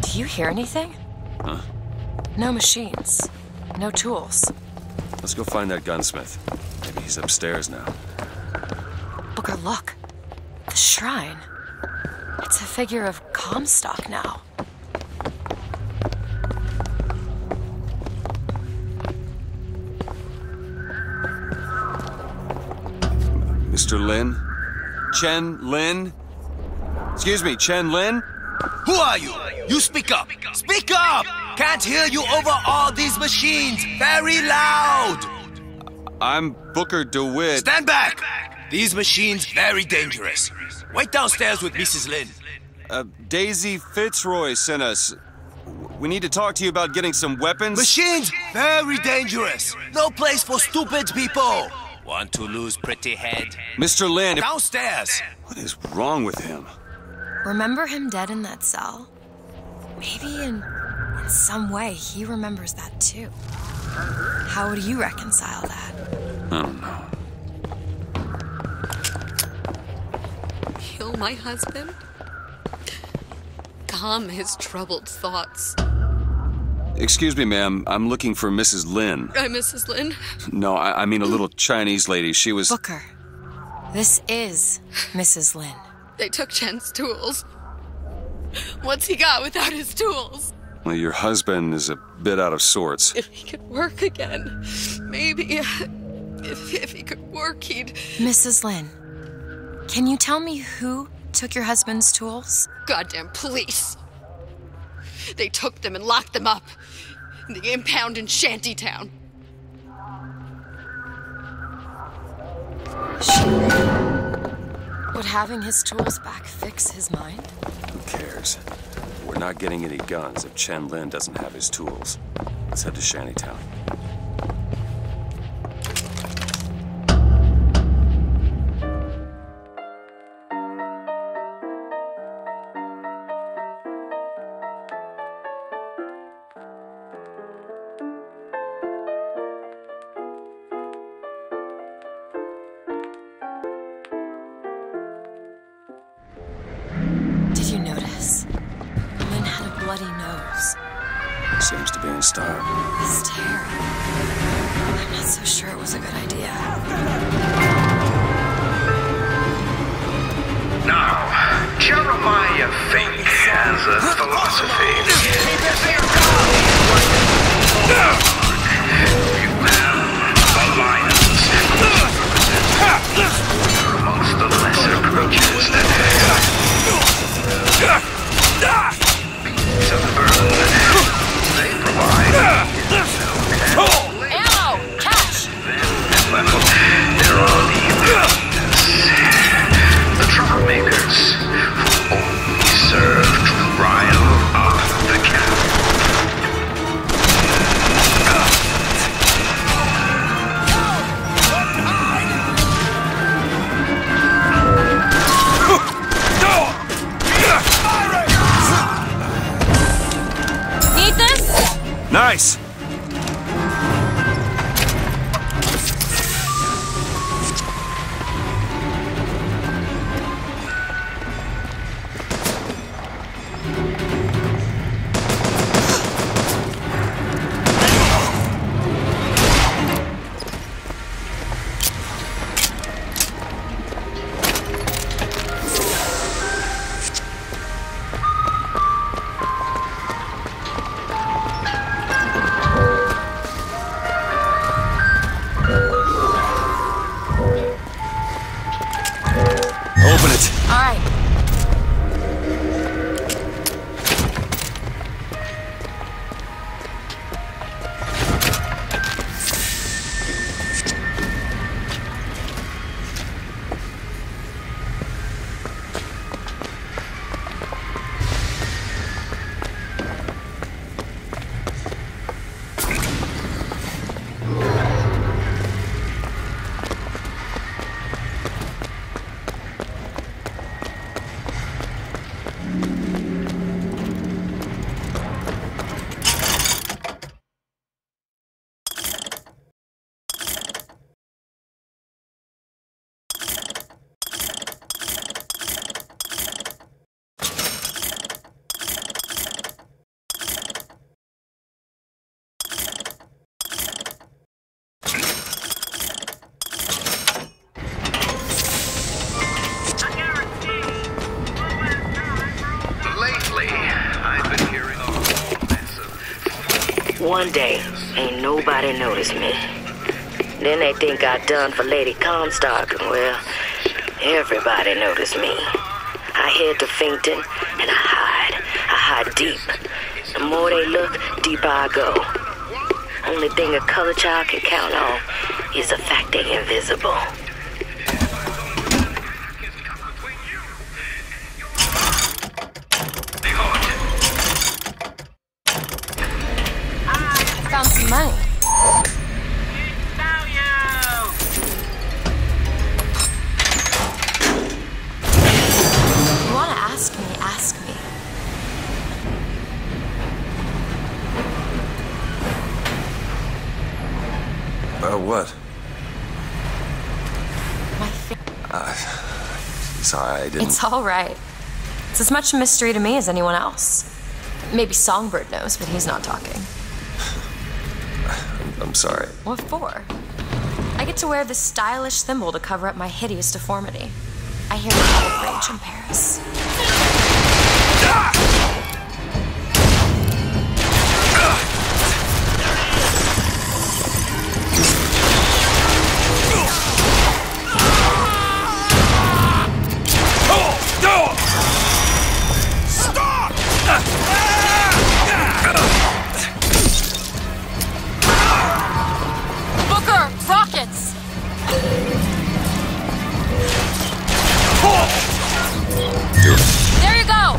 Do you hear anything? Huh? No machines. No tools. Let's go find that gunsmith. Maybe he's upstairs now. Booker, look. The shrine. It's a figure of Comstock now. Mr. Lin? Chen Lin? Excuse me, Chen Lin? Who are you? You speak up! Speak up! Can't hear you over all these machines! Very loud! I'm Booker DeWitt. Stand back! These machines very dangerous. Wait downstairs with Mrs. Lin. Daisy Fitzroy sent us. We need to talk to you about getting some weapons. Machines very dangerous. No place for stupid people. Want to lose pretty head? Mr. Lin, Downstairs! what is wrong with him? Remember him dead in that cell? Maybe in some way he remembers that too. How would you reconcile that? I don't know. Kill my husband? Calm his troubled thoughts. Excuse me, ma'am. I'm looking for Mrs. Lin. I'm Mrs. Lin. No, I mean a little Chinese lady. She was... Booker, this is Mrs. Lin. They took Chen's tools. What's he got without his tools? Well, your husband is a bit out of sorts. If he could work again, maybe. If he could work, he'd... Mrs. Lin, can you tell me who took your husband's tools? Goddamn police. They took them and locked them up in the impound in Shantytown. Would having his tools back fix his mind? Who cares? We're not getting any guns if Chen Lin doesn't have his tools. Let's head to Shantytown. Did you notice? Lin had a bloody nose. Seems to be in style. His hair. I'm not so sure it was a good idea. Now, Jeremiah Fink has a philosophy. You have alliance amongst the lesser creatures that beasts of the burden. They provide Ammo! Cash! well, there are the troublemakers who only serve to rile up the camp. Need this? Nice! One day, ain't nobody noticed me. Then they think I done for Lady Comstock, and well, everybody noticed me. I head to fainting, and I hide deep. The more they look, deeper I go. Only thing a color child can count on is the fact they invisible. Found some money. You want to ask me, ask me. What? My Sorry, I didn't... It's all right. It's as much a mystery to me as anyone else. Maybe Songbird knows, but he's not talking. I'm sorry. What for? I get to wear this stylish thimble to cover up my hideous deformity. I hear the public rage in Paris. Rockets! There you go!